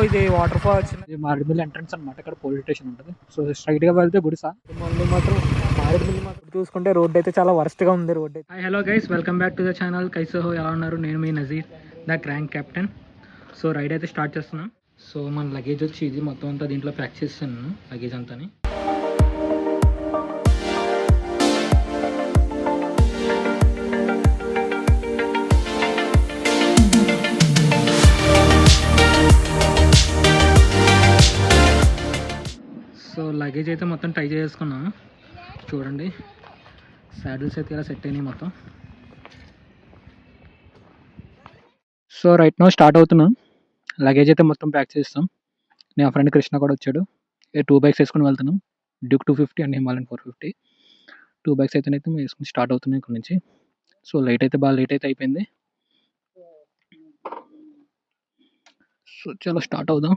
ఇది water falls Maredumilli entrance అనమాట. ఇక్కడ పోలీస్ స్టేషన్ ఉంటుంది. సో స్ట్రైట్ గా వెళ్తే గుడిసా. మళ్ళీ మాత్రం మారేడుమిల్లి మాత్రం చూసుకుంటే రోడ్ అయితే చాలా వర్స్ట్ గా ఉంది. రోడ్ అయితే hello guys, welcome back to the channel. కైసో హో, ఎలా ఉన్నారు? నేను మీ Nazeer, the crank captain. So ride అయితే స్టార్ట్ చేస్తున్నాం. సో మన లగేజ్ వచ్చి ఇది మొత్తం అంతా దీంట్లో ప్యాక్ చేస్తాను, లగేజ్ అంతా. సో లగేజ్ అయితే మొత్తం టై చేసుకున్నాను. చూడండి, సాడిల్స్ అయితే ఇలా సెట్ అయినాయి మొత్తం. సో రైట్ నో స్టార్ట్ అవుతున్నాం. లగేజ్ అయితే మొత్తం ప్యాక్ చేస్తాం. నేను ఫ్రెండ్ కృష్ణ కూడా వచ్చాడు. 2 బైక్స్ వేసుకుని వెళ్తున్నాం. Duke 250 and Himalayan 450. 2 బైక్స్ అయితే మేము వేసుకుని స్టార్ట్ అవుతున్నాం ఇక్కడ నుంచి. సో లేట్ అయితే అయిపోయింది. సో చలో స్టార్ట్ అవుదాం.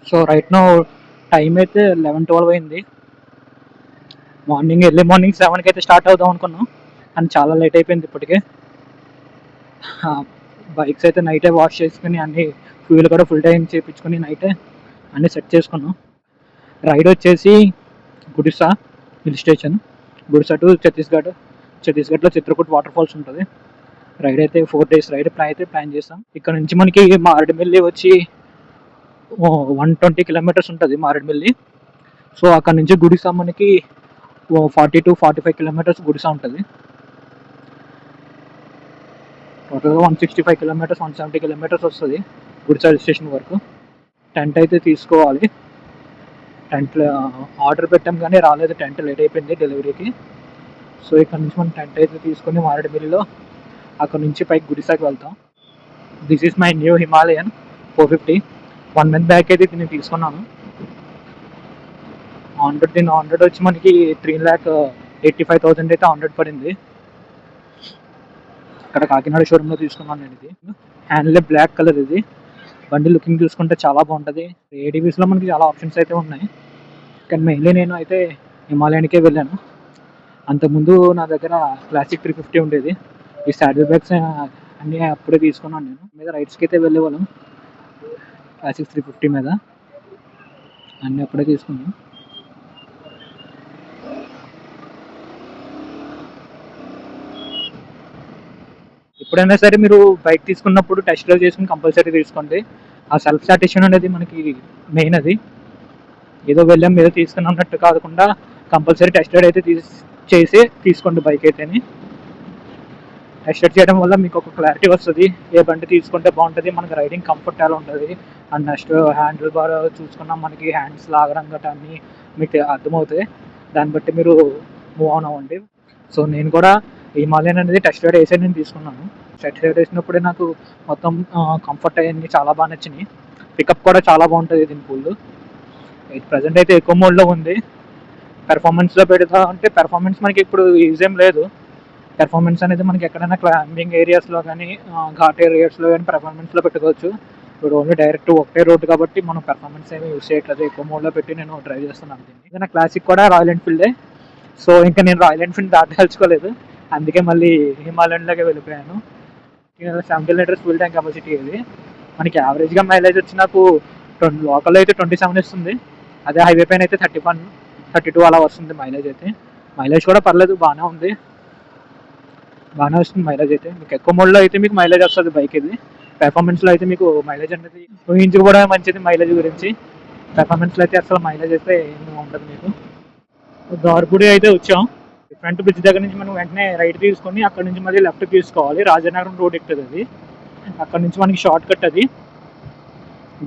సో రైట్ నో టైం అయితే 11-12 అయింది. ఎర్లీ మార్నింగ్ 7కి అయితే స్టార్ట్ అవుదాం అనుకున్నాం, అని చాలా లేట్ అయిపోయింది ఇప్పటికే. బైక్స్ అయితే నైటే వాష్ చేసుకుని అన్ని ఫ్యూల్ కూడా ఫుల్ టైం చేయించుకొని నైటే అన్నీ సెట్ చేసుకున్నాం. రైడ్ వచ్చేసి Gudisa hill station, Gudisa to ఛత్తీస్గఢ్లో చిత్రకూట్ వాటర్ ఫాల్స్ ఉంటుంది. రైడ్ అయితే 4 days రైడ్ ప్లాన్ చేస్తాం. ఇక్కడ నుంచి మనకి మారేడుమిల్లి వచ్చి 120 kilometers ఉంటుంది మారేడుమిల్లి. సో అక్కడ నుంచి గుడిసా మనకి 40 to 45 kilometers గుడిసా ఉంటుంది. టోటల్గా 165 kilometers 170 kilometers వస్తుంది గుడిసా స్టేషన్ వరకు. టెంట్ అయితే తీసుకోవాలి. టెంట్ ఆర్డర్ పెట్టాం కానీ రాలేదు, టెంట్ లేట్ అయిపోయింది డెలివరీకి. సో ఇక్కడ నుంచి మనం టెంట్ అయితే తీసుకొని మారేడుమిల్లిలో అక్కడ నుంచి పైకి గుడిసాకి వెళ్తాం. This is my new Himalayan 450. 1 month back అయితే నేను తీసుకున్నాను. ఆన్ రోడ్ వచ్చి మనకి 3,85,000 అయితే ఆన్ రోడ్ పడింది. ఇక్కడ కాకినాడ షోరూంలో తీసుకున్నాను నేను. ఇది హ్యాండిల్ బ్లాక్ కలర్. ఇది బండి లుకింగ్ చూసుకుంటే చాలా బాగుంటుంది. ఏడీవీస్లో మనకి చాలా ఆప్షన్స్ అయితే ఉన్నాయి, కానీ మెయిన్లీ నేను అయితే హిమాలయానికే వెళ్ళాను. అంతకుముందు నా దగ్గర క్లాసిక్ 350 ఉండేది. ఈ సాడిల్ బ్యాగ్స్ అన్నీ అప్పుడే తీసుకున్నాను నేను. మీద రైడ్స్కి అయితే వెళ్ళేవాళ్ళం క్లాసిక్ 350 మీద, అన్నీ అప్పుడే తీసుకున్నాను. ఎప్పుడైనా సరే మీరు బైక్ తీసుకున్నప్పుడు టెస్ట్ డ్రైవ్ చేసుకుని కంపల్సరీ తీసుకోండి. ఆ సెల్ఫ్ సాటిస్ఫాక్షన్ అనేది మనకి మెయిన్. అది ఏదో వెళ్ళాం ఏదో తీసుకున్నట్టు కాకుండా కంపల్సరీ టెస్ట్ డ్రైవ్ అయితే చేసి తీసుకోండి బైక్ అయితేనే. టెస్ట్ డ్రైవ్ చేయడం వల్ల మీకు ఒక క్లారిటీ వస్తుంది, ఏ బండి తీసుకుంటే బాగుంటుంది, మనకి రైడింగ్ కంఫర్ట్ ఎలా ఉంటుంది. అండ్ నెక్స్ట్ హ్యాండిల్ బార్ చూసుకున్నాం, మనకి హ్యాండ్స్ లాగడం గట్రా అన్నీ మీకు అర్థమవుతాయి. దాన్ని బట్టి మీరు మూవ్ ఆన్ అవ్వండి. సో నేను కూడా హిమాలయన్ అనేది టెస్ట్ రైడ్ వేసే నేను తీసుకున్నాను. టెస్ట్ రైడ్ వేసినప్పుడే నాకు మొత్తం కంఫర్ట్ అయ్యింది, చాలా బాగా నచ్చినాయి. పికప్ కూడా చాలా బాగుంటుంది దీని ఫుల్. ప్రజెంట్ అయితే ఎక్కువ మోడ్లో ఉంది. పెర్ఫార్మెన్స్లో పెడతా అంటే పెర్ఫార్మెన్స్ మనకి ఇప్పుడు యూజ్ ఏం లేదు. పెర్ఫార్మెన్స్ అనేది మనకి ఎక్కడైనా క్లైంబింగ్ ఏరియాస్లో కానీ ఘాట్ ఏరియాస్లో కానీ పెర్ఫార్మెన్స్లో పెట్టుకోవచ్చు. ఇప్పుడు ఓన్లీ డైరెక్ట్ ఒకటే రోడ్ కాబట్టి మనం పెర్ఫార్మెన్స్ ఏమి యూజ్ చేయట్లేదు. ఎక్కువ మోడ్లో పెట్టి నేను డ్రైవ్ చేస్తున్నాను. దీన్ని నా క్లాసిక్ కూడా రాయల్ ఎన్ఫీల్డే. సో ఇంకా నేను రాయల్ ఎన్ఫీల్డ్ దాటదలుచుకోలేదు, అందుకే మళ్ళీ హిమాలయన్లోకి వెళ్ళిపోయాను. 70 liters ఫుల్ ట్యాంక్ కెపాసిటీ. ఇది మనకి యావరేజ్గా మైలేజ్ వచ్చి నాకు లోకల్లో అయితే 27 ఇస్తుంది. అదే హైవే పైన అయితే 31, 32 అలా వస్తుంది మైలేజ్ అయితే. మైలేజ్ కూడా పర్లేదు, బాగానే వస్తుంది మైలేజ్ అయితే. మీకు ఎక్కువ మోడ్లో అయితే మీకు మైలేజ్ వస్తుంది బైక్. ఇది పెర్ఫార్మెన్స్లో అయితే మీకు మైలేజ్ అనేది ఊహించుకోవడమే మంచిది. మైలేజ్ గురించి పెర్ఫార్మెన్స్లో అయితే అసలు మైలేజ్ అయితే ఏమి ఉండదు మీకు. దార్గుడి అయితే వచ్చాం. ఫ్రంట్ బ్రిడ్జ్ దగ్గర నుంచి మనం వెంటనే రైట్ తీసుకొని అక్కడ నుంచి మళ్ళీ లెఫ్ట్ తీసుకోవాలి. రాజనగరం రోడ్ ఎక్కుతుంది అది. అక్కడ నుంచి మనకి షార్ట్ కట్, అది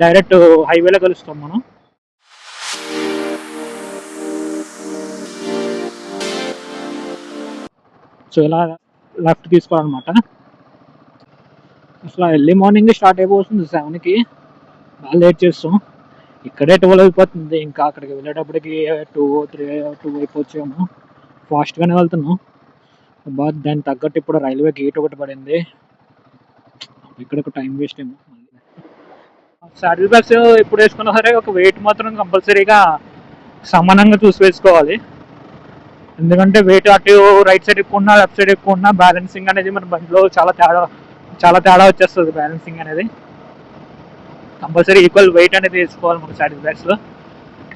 డైరెక్ట్ హైవేలో కలుస్తాం మనం. సో ఇలా లెఫ్ట్ తీసుకోవాలన్నమాట. అసలు ఎర్లీ మార్నింగ్ స్టార్ట్ అయిపోతుంది 7కి. బాగా లేట్ చేస్తాం. ఇక్కడే 12 అయిపోతుంది, ఇంకా అక్కడికి వెళ్ళేటప్పటికి 2 అయిపోవచ్చేమో. ఫాస్ట్గానే వెళ్తున్నాం. దానికి తగ్గట్టు ఇప్పుడు రైల్వే గేట్ ఒకటి పడింది, ఇక్కడ టైం వేస్ట్ ఏమో. సాడిల్ బ్యాగ్స్ ఎప్పుడు వేసుకున్నా సరే ఒక వెయిట్ మాత్రం కంపల్సరీగా సమానంగా చూసి వేసుకోవాలి. ఎందుకంటే వెయిట్ అటు రైట్ సైడ్ ఎక్కువ ఉన్నా లెఫ్ట్ సైడ్ ఎక్కువ ఉన్నా బ్యాలెన్సింగ్ అనేది మన బండిలో చాలా తేడా వచ్చేస్తుంది. బ్యాలెన్సింగ్ అనేది కంపల్సరీ ఈక్వల్ వెయిట్ అనేది తీసుకోవాలి మన సాటిస్ బ్యాగ్స్లో.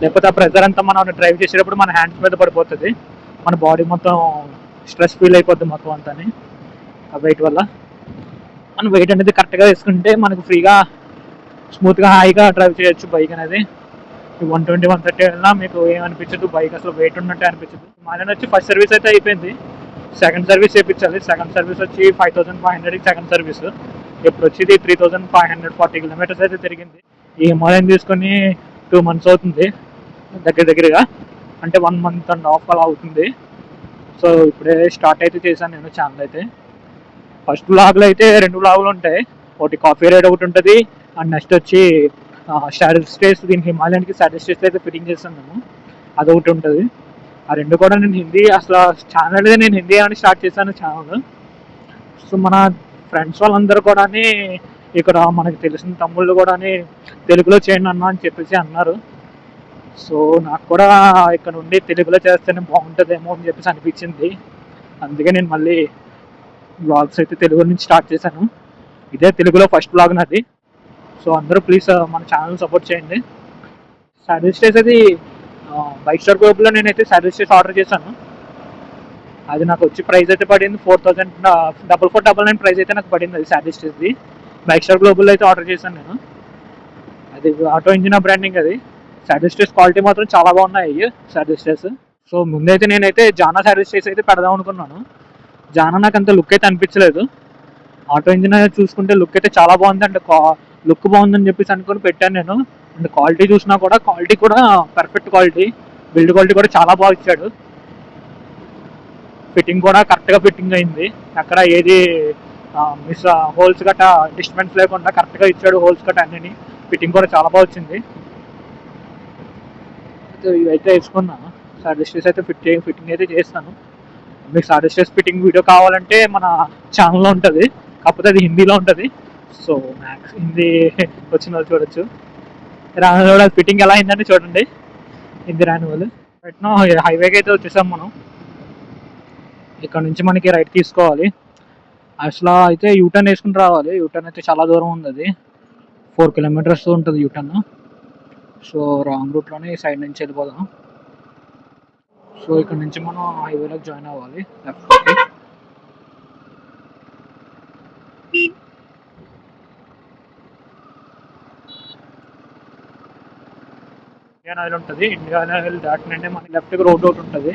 లేకపోతే ఆ ప్రెజర్ అంతా మనం డ్రైవ్ చేసేటప్పుడు మన హ్యాండ్స్ మీద పడిపోతుంది, మన బాడీ మొత్తం స్ట్రెస్ ఫీల్ అయిపోద్ది మొత్తం అంతా ఆ వెయిట్ వల్ల. మనం వెయిట్ అనేది కరెక్ట్గా వేసుకుంటే మనకు ఫ్రీగా స్మూత్గా హాయిగా డ్రైవ్ చేయొచ్చు బైక్ అనేది. 120 130 వెళ్ళినా మీకు ఏమనిపించదు, బైక్ అసలు వెయిట్ ఉన్నట్టే అనిపించదు. మాది వచ్చి ఫస్ట్ సర్వీస్ అయితే అయిపోయింది, సెకండ్ సర్వీస్ చేయించాలి. సెకండ్ సర్వీస్ వచ్చి 5500 సెకండ్ సర్వీస్. ఇప్పుడు వచ్చేది 3540 కిలోమీటర్స్ అయితే తిరిగింది. ఈ హిమాలయన్ తీసుకొని 2 months అవుతుంది దగ్గరగా, అంటే 1 month and half అలా అవుతుంది. సో ఇప్పుడే స్టార్ట్ అయితే చేశాను నేను ఛానల్ అయితే. ఫస్ట్ వ్లాగ్లో అయితే 2 వ్లాగులు ఉంటాయి, ఒకటి కాఫీ రైడ్ ఒకటి ఉంటుంది, అండ్ నెక్స్ట్ వచ్చి స్టాటిస్టిక్స్, దీనికి హిమాలయానికి స్టాటిస్టిక్స్ అయితే ఫిట్టింగ్ చేస్తాను నేను, అదొకటి ఉంటుంది. ఆ 2 కూడా నేను హిందీ అసలు ఛానల్ నేను హిందీ అని స్టార్ట్ చేశాను ఛానల్. సో మన ఫ్రెండ్స్ వాళ్ళందరూ కూడా ఇక్కడ మనకి తెలిసిన తమ్ముళ్ళు కూడా తెలుగులో చేయండి అన్న అని చెప్పేసి అన్నారు. సో నాకు కూడా ఇక్కడ నుండి తెలుగులో చేస్తేనే బాగుంటుందేమో అని చెప్పేసి అనిపించింది. అందుకే నేను మళ్ళీ బ్లాగ్స్ అయితే తెలుగు నుంచి స్టార్ట్ చేశాను. ఇదే తెలుగులో ఫస్ట్ బ్లాగ్ నాది. సో అందరూ ప్లీజ్ మన ఛానల్ సపోర్ట్ చేయండి. సాటిస్ఫైస్ అది బైక్ స్టార్ గ్రూప్లో నేనైతే సాటిస్ఫైస్ ఆర్డర్ చేశాను. అది నాకు వచ్చి ప్రైస్ అయితే పడింది 4499 ప్రైస్ అయితే నాకు పడింది. అది సాటిస్ఫైస్ది బైక్ స్టార్ గ్లోబల్లో అయితే ఆర్డర్ చేశాను నేను. అది ఆటో ఇంజిన్ బ్రాండింగ్. అది సాటిస్ఫైస్ క్వాలిటీ మాత్రం చాలా బాగున్నాయి సాటిస్ఫైస్. సో ముందైతే నేనైతే జానా సాటిస్ఫైస్ అయితే పెడదాం అనుకున్నాను. జానా నాకు అంత లుక్ అయితే అనిపించలేదు. ఆటో ఇంజిన్ చూసుకుంటే లుక్ అయితే చాలా బాగుంది, అంటే లుక్ బాగుందని చెప్పేసి అనుకుని పెట్టాను నేను. అండ్ క్వాలిటీ చూసినా కూడా క్వాలిటీ కూడా పర్ఫెక్ట్ క్వాలిటీ, బిల్డ్ క్వాలిటీ కూడా చాలా బాగా ఇచ్చాడు. ఫిట్టింగ్ కూడా కరెక్ట్గా ఫిట్టింగ్ అయింది, అక్కడ ఏది మిస్ హోల్స్ గట్ట డిస్టర్బెన్స్ లేకుండా కరెక్ట్గా ఇచ్చాడు. హోల్స్ గట్ట అన్నీ ఫిట్టింగ్ కూడా చాలా బాగా వచ్చింది. ఇవైతే వేసుకున్నాను. సాటిస్ఫైస్ అయితే ఫిట్టింగ్ అయితే చేస్తాను. మీకు సాటిస్ఫైస్ ఫిట్టింగ్ వీడియో కావాలంటే మన ఛానల్లో ఉంటుంది, కాకపోతే అది హిందీలో ఉంటుంది. సో మ్యాక్స్ హిందీ వచ్చిన వాళ్ళు చూడొచ్చు, రాని వాళ్ళు ఫిట్టింగ్ ఎలా అయిందని చూడండి, హిందీ రాని వాళ్ళు. రైట్ హైవేకి అయితే వచ్చేసాం మనం. ఇక్కడ నుంచి మనకి రైట్ తీసుకోవాలి. అసలు అయితే యూటర్న్ వేసుకుని రావాలి. యూటర్న్ అయితే చాలా దూరం ఉంది, అది 4 kilometers ఉంటుంది యూటర్న్. సో రాంగ్ రూట్లోనే సైడ్ నుంచి వెళ్ళిపోదాం. సో ఇక్కడ నుంచి మనం హైవేలోకి జాయిన్ అవ్వాలి లెఫ్ట్. ఇండియన్ ఆయిల్ ఉంటుంది, ఇండియన్ ఆయిల్ దాటినంటే మనకి లెఫ్ట్కి రోడ్ ఒకటి ఉంటుంది.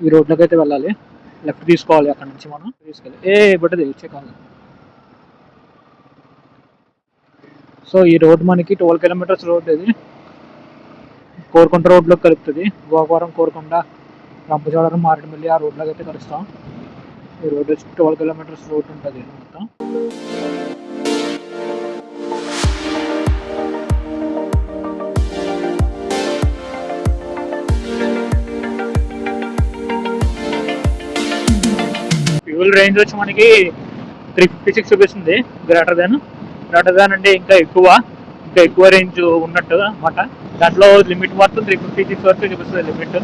ఈ రోడ్లోకి అయితే వెళ్ళాలి, లెఫ్ట్ తీసుకోవాలి. అక్కడ నుంచి మనం తీసుకెళ్ళి బట్టది వచ్చే కాదు. సో ఈ రోడ్ మనకి 12 kilometers రోడ్, ఇది కోరుకొండ రోడ్లోకి కలుపుతుంది. గోకవరం, కోరుకొండ, రంపచోడవరం, మారేడుమిల్లి ఆ రోడ్లోకి అయితే కలుస్తాం. ఈ రోడ్ వచ్చి 12 kilometers రోడ్ ఉంటుంది మొత్తం. ఫ్యూల్ రేంజ్ వచ్చి మనకి 356 చూపిస్తుంది. గ్రేటర్ దాన్ అంటే ఇంకా ఎక్కువ రేంజ్ ఉన్నట్టు అన్నమాట. దాంట్లో లిమిట్ మాత్రం 356 వరకు చూపిస్తుంది లిమిట్.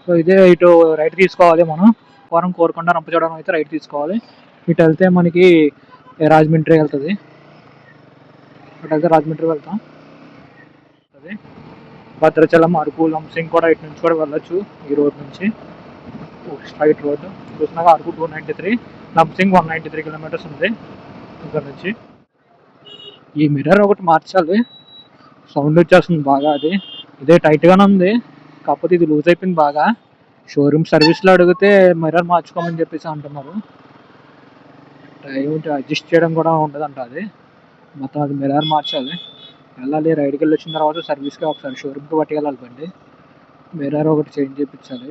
సో ఇదే ఇటు రైట్ తీసుకోవాలి మనం. కోరుకొండ, రంపచోడవరం అయితే రైట్ తీసుకోవాలి. ఇటు వెళ్తే మనకి రాజమండ్రి వెళ్తుంది. ఇటు వెళ్తే రాజమండ్రి వెళ్తాం. అది భద్రాచలం, అరకు, లంసింగ్ కూడా ఇటు నుంచి కూడా వెళ్ళొచ్చు. ఈ రోడ్ నుంచి స్ట్రైట్ రోడ్ చూసినాక అరకు 293, లంసింగ్ 193 kilometers ఉంది ఇక్కడ నుంచి. ఈ మిర్రర్ ఒకటి మార్చాలి, సౌండ్ వచ్చేస్తుంది బాగా. అది ఇదే టైట్గానే ఉంది, కాకపోతే ఇది లూజ్ అయిపోయింది బాగా. షోరూమ్ సర్వీస్లో అడిగితే మిర్రర్ మార్చుకోమని చెప్పేసి అంటున్నారు. టైం అడ్జస్ట్ చేయడం కూడా ఉండదంట, అది మొత్తం అది మిర్రర్ మార్చాలి. వెళ్ళాలి, రైడ్కి వెళ్ళి వచ్చిన తర్వాత సర్వీస్కి ఒకసారి షోరూమ్కి పట్టుకెళ్ళాలి బండి. మిర్రర్ ఒకటి చేంజ్ చేయించాలి.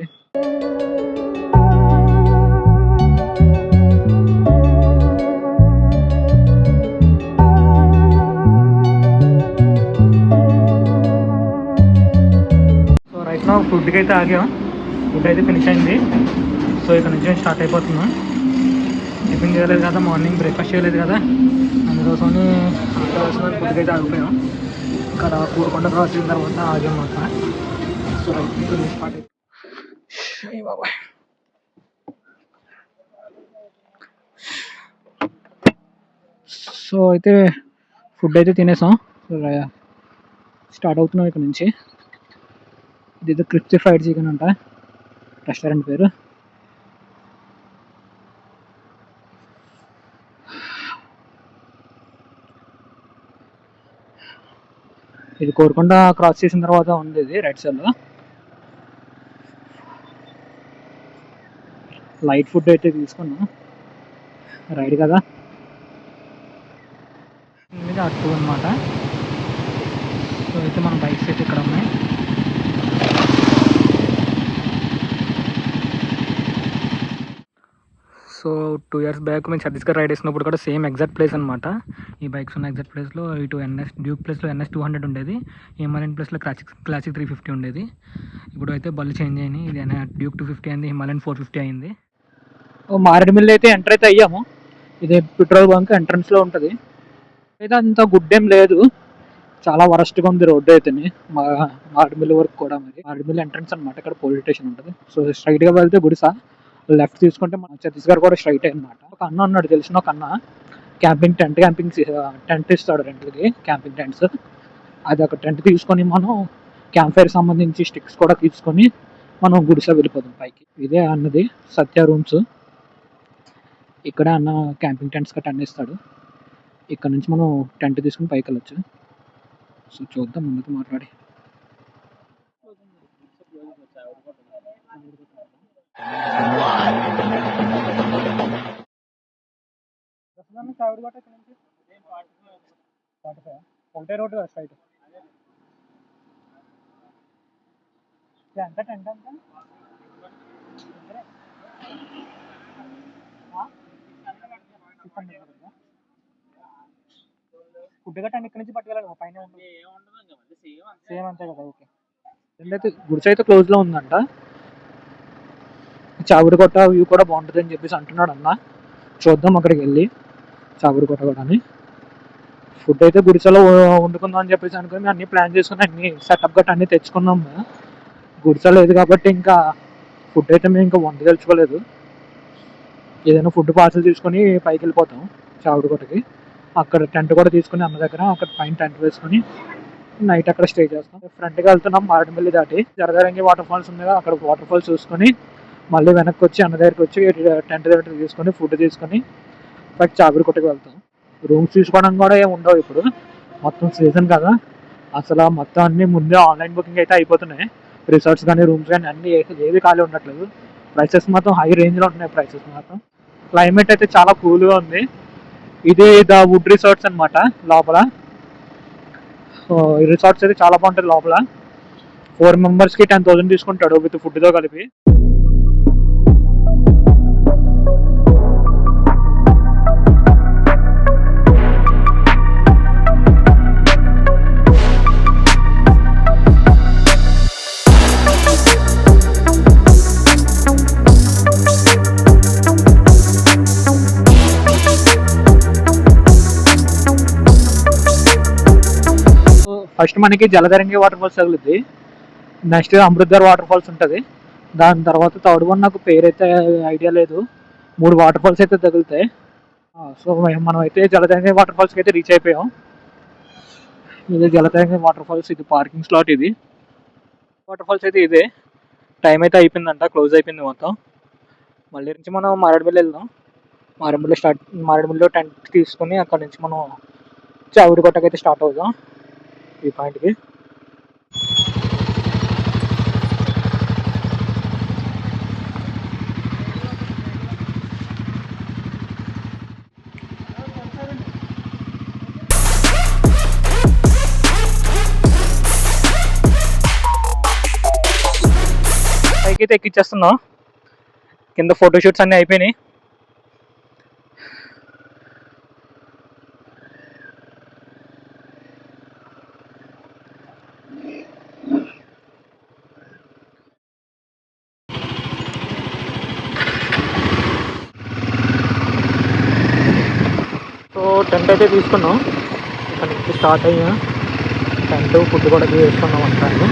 సో రైట్ నా ఫుడ్కి అయితే ఆగాం. ఫుడ్ అయితే ఫినిష్ అయింది. సో ఇక్కడ నుంచి స్టార్ట్ అయిపోతున్నాం. టిఫిన్ చేయలేదు కదా, మార్నింగ్ బ్రేక్ఫాస్ట్ చేయలేదు కదా, అందుకోసం ఆకలి ఫుడ్కి అయితే ఆగిపోయాం. ఇక్కడ కూరకొండ క్రాస్ అయిన తర్వాత ఆగాం మాట. సో స్టార్ట్ అయిపోయి బాబాయ్. సో అయితే ఫుడ్ అయితే తినేసాం. స్టార్ట్ అవుతున్నాం ఇక్కడ నుంచి. ఇది క్రిస్పీ ఫ్రైడ్ చికెన్ అంట రెస్టారెంట్ పేరు. ఇది కోరుకొండ క్రాస్ చేసిన తర్వాత ఉంది, ఇది రైట్ సైడ్లో. లైట్ ఫుడ్ అయితే తీసుకున్నాం, రైడ్ కదా మీద అట్టు అనమాట. సో అయితే మన బైక్స్ అయితే ఇక్కడ ఉన్నాయి. సో 2 years బ్యాక్ మేము ఛత్తీస్గఢ్ రైడ్ వేసినప్పుడు కూడా సేమ్ ఎగ్జాక్ట్ ప్లేస్ అనమాట. ఈ బైక్స్ ఉన్న ఎగ్జాక్ట్ ప్లేస్లో ఇటు డ్యూక్ ప్లేస్లో NS 200 ఉండేది, హిమాలయన్ ప్లేస్లో క్లాసిక్ 350 ఉండేది. ఇప్పుడు అయితే బళ్ళు చేంజ్ అయినాయి. ఇది డ్యూక్ 250 అయింది, హిమాలయన్ 450 అయింది. మారేడుమిల్లి అయితే ఎంటర్ అయితే అయ్యాము. ఇది పెట్రోల్ బంక్ ఎంట్రన్స్లో ఉంటుంది. అయితే అంత గుడ్ ఏం లేదు, చాలా వరస్ట్గా ఉంది రోడ్డు అయితే. మారేడుమిల్లి వరకు కూడా మరి మారేడుమిల్లి ఎంట్రన్స్ అనమాట, ఇక్కడ పోలీస్ స్టేషన్ ఉంటుంది. సో స్ట్రైట్గా వెళ్తే గుడిసా, లెఫ్ట్ తీసుకుంటే మన ఛత్తీస్గఢ్ కూడా స్ట్రైట్ అనమాట. ఒక అన్న ఉన్నాడు తెలిసిన ఒక అన్న, క్యాంపింగ్ టెంట్ ఇస్తాడు రెంట్లకి, క్యాంపింగ్ టెంట్స్. అది ఒక టెంట్ తీసుకొని మనం క్యాంప్ ఫైర్ సంబంధించి స్టిక్స్ కూడా తీసుకొని మనం గుడిసా వెళ్ళిపోతాం పైకి. ఇదే అన్నది సత్య రూమ్స్. ఇక్కడ అన్న క్యాంపింగ్ టెంట్స్ గట్రా అన్నీ ఇస్తాడు. ఇక్కడ నుంచి మనం టెంట్ తీసుకుని పైకి వెళ్ళొచ్చు. సో చూద్దాం ముందుకు మాట్లాడి. ఒకటే రోడ్డు కదా స్ట్రైట్. ఎంత టెంట్ అంతా ఫుడ్ గట్ట ఇక్కడ నుంచి పట్టుకెళ్ళాలి, పైన సేమ్ అంతే కదా. ఓకే. అయితే గుడిసె అయితే క్లోజ్ లో ఉందంట. చావుడికొట్ట వ్యూ కూడా బాగుంటుంది అని చెప్పేసి అంటున్నాడు అన్న. చూద్దాం అక్కడికి వెళ్ళి చావుడికొట్ట కూడా అని. ఫుడ్ అయితే గుడిసెలో వండుకుందాం అని చెప్పేసి అనుకుని అన్ని ప్లాన్ చేసుకుని అన్ని సెటప్ గట్ట అన్ని తెచ్చుకున్నాం. గుడిసె లేదు కాబట్టి ఇంకా ఫుడ్ అయితే మేము ఇంకా వంట తెలుసుకోలేదు. ఏదైనా ఫుడ్ పార్సల్ తీసుకొని పైకి వెళ్ళిపోతాం చావుడికొట్టకి. అక్కడ టెంట్ కూడా తీసుకుని అన్న దగ్గర అక్కడ పైన టెంట్ వేసుకొని నైట్ అక్కడ స్టే చేస్తాం. ఫ్రంట్కి వెళ్తున్నాం మారేడుమిల్లి దాటి, జరదరంగి వాటర్ ఫాల్స్ ఉంది కదా, అక్కడ వాటర్ ఫాల్స్ చూసుకొని మళ్ళీ వెనక్కి వచ్చి అన్న దగ్గరికి వచ్చి టెంట్ దగ్గర తీసుకొని ఫుడ్ తీసుకొని బట్ చావుడికొట్టకి వెళ్తాం. రూమ్స్ తీసుకోవడం కూడా ఏమి ఉండవు ఇప్పుడు, మొత్తం సీజన్ కదా. అసలు మొత్తం అన్ని ముందే ఆన్లైన్ బుకింగ్ అయితే అయిపోతున్నాయి. రిసార్ట్స్ కానీ రూమ్స్ కానీ అన్ని ఏవి ఖాళీ ఉండట్లేదు. ప్రైసెస్ మాత్రం హై రేంజ్లో ఉంటున్నాయి ప్రైసెస్ మాత్రం. క్లైమేట్ అయితే చాలా కూల్గా ఉంది. ఇది ద వుడ్ రిసార్ట్స్ అనమాట లోపల. ఈ రిసార్ట్స్ అయితే చాలా బాగుంటుంది. లోపల 4 మెంబర్స్కి 10,000 తీసుకుంటాడు విత్ ఫుడ్తో కలిపి. ఫస్ట్ మనకి జలధరంగి వాటర్ ఫాల్స్ తగులుద్ది, నెక్స్ట్ అమృతర్ వాటర్ ఫాల్స్ ఉంటుంది, దాని తర్వాత థర్డ్ వన్ నాకు పేరైతే ఐడియా లేదు. 3 వాటర్ ఫాల్స్ అయితే తగులుతాయి. సో మనం అయితే జలధరంగి వాటర్ ఫాల్స్కి అయితే రీచ్ అయిపోయాం. ఇది జలధరంగి వాటర్ ఫాల్స్, ఇది పార్కింగ్ స్లాట్. ఇది వాటర్ ఫాల్స్ అయితే ఇదే. టైం అయితే అయిపోయిందంట, క్లోజ్ అయిపోయింది మొత్తం. మళ్ళీ నుంచి మనం మారేడుమిల్లి వెళ్దాం. మారేడుమిల్లిలో టెంట్ తీసుకొని అక్కడ నుంచి మనం చావుడికొట్టకి అయితే స్టార్ట్ అవుదాం ఈ పాయింట్కి. పైకి అయితే ఎక్కిచ్చేస్తున్నాం. కింద ఫోటోషూట్స్ అన్నీ అయిపోయినాయి. టెంట్ అయితే తీసుకున్నాం. ఇక్కడ నుంచి స్టార్ట్ అయ్యాం. టెంట్ ఫుడ్ కూడా తీసుకున్నాం అంటాను.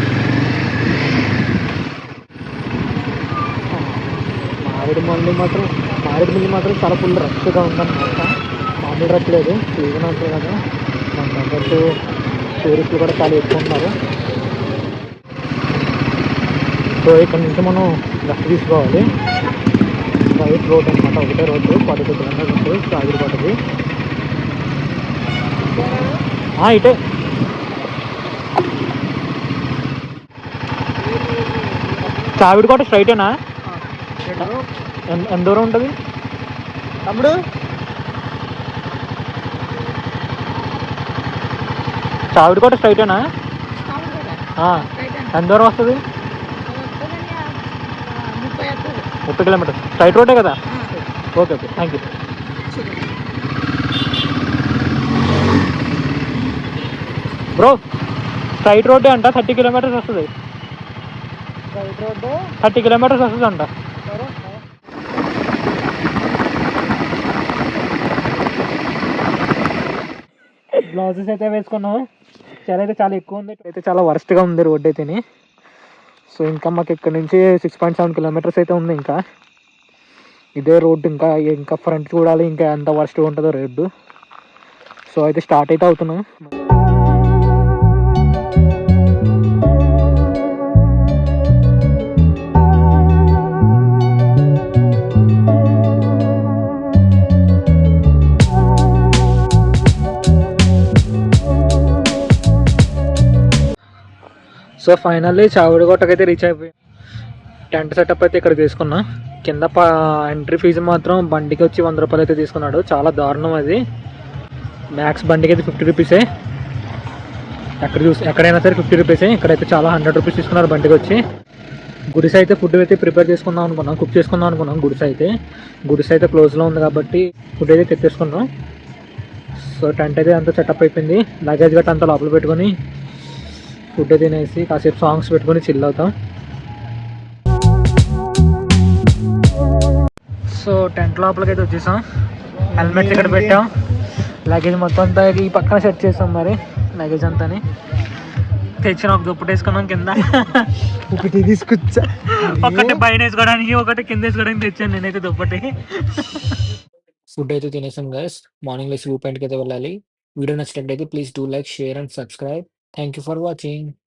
మారేడుమిల్లి మాత్రం చాలా ఫుల్ రష్గా ఉందన్నమాట. మామూలు రష్ లేదు, సీజన్ అంటారు కదా, దాని తగ్గట్టు టూరిస్టులు కూడా చాలా ఎక్కువ ఉన్నారు. సో ఇక్కడ నుంచి మనం లెఫ్ట్ తీసుకోవాలి. రైట్ రోడ్ అనమాట, ఒకటే రోడ్డు 42 కిలోమీటర్స్ ఉంటుంది చాగిరికోటకి. ఇటే చావిడికోట స్ట్రైటేనా? ఎంత దూరం ఉంటుంది తమ్ముడు? చావిడికోట స్ట్రైటేనా? ఎంత దూరం వస్తుంది? 30 కిలోమీటర్స్. స్ట్రైట్ రోడ్డే కదా? Okay okay, thank you. Bro straight రోడ్డే అంట, 30 కిలోమీటర్స్ వస్తుంది. 30 కిలోమీటర్స్ వస్తుంది అంట. బ్లౌజెస్ అయితే వేసుకున్నాం. చాలా అయితే చాలా ఎక్కువ ఉంది, అయితే చాలా వర్స్ట్గా ఉంది రోడ్ అయితేని. సో ఇంకా మాకు ఇక్కడ నుంచి 6.7 కిలోమీటర్స్ అయితే ఉంది. ఇంకా ఇదే రోడ్డు, ఇంకా ఫ్రంట్ చూడాలి ఇంకా ఎంత వర్స్ట్గా ఉంటుందో రోడ్డు. సో అయితే స్టార్ట్ అయితే అవుతున్నాం. సో ఫైనల్లీ చావిడికోటకైతే రీచ్ అయిపోయి టెంట్ సెటప్ అయితే ఇక్కడ తీసుకున్నా. కింద ఎంట్రీ ఫీజు మాత్రం బండికి వచ్చి 100 రూపాయలు అయితే తీసుకున్నాడు. చాలా దారుణం అది. మ్యాక్స్ బండికి అయితే 50 రూపీసే. ఎక్కడైనా సరే 50 రూపీసే. ఇక్కడైతే చాలా 100 రూపీస్ తీసుకున్నారు బండికి వచ్చి. గుడిసె అయితే ఫుడ్ అయితే ప్రిపేర్ చేసుకుందాం అనుకున్నాం, కుక్ చేసుకుందాం అనుకున్నాం. గుడిసె అయితే క్లోజ్లో ఉంది కాబట్టి ఫుడ్ అయితే తెచ్చేసుకున్నాం. సో టెంట్ అయితే అంతా సెటప్ అయిపోయింది. లగేజ్ గట్ట అంతా లోపల పెట్టుకొని ఫుడ్ తినేసి కాసేపు సాంగ్స్ పెట్టుకొని చిల్ అవుతాం. సో టెంట్ లోపలికి అయితే వచ్చేసాం. హెల్మెట్స్ ఇక్కడ పెట్టాం. లగేజ్ మొత్తం అంతా ఈ పక్కన సెట్ చేసాం. మరి లగేజ్ అంతా తెచ్చిన ఒక దుప్పటి వేసుకున్నాం కింద. ఒకటి తీసుకొచ్చా, ఒకటి పైన వేసుకోవడానికి, ఒకటి కింద వేసుకోవడానికి తెచ్చాను నేనైతే దుప్పటి. ఫుడ్ అయితే తినేసాం గైస్. మార్నింగ్ లేసి వ్యూ పాయింట్కి అయితే వెళ్ళాలి. వీడియో నచ్చినట్లయితే please do like, share and subscribe. Thank you for watching.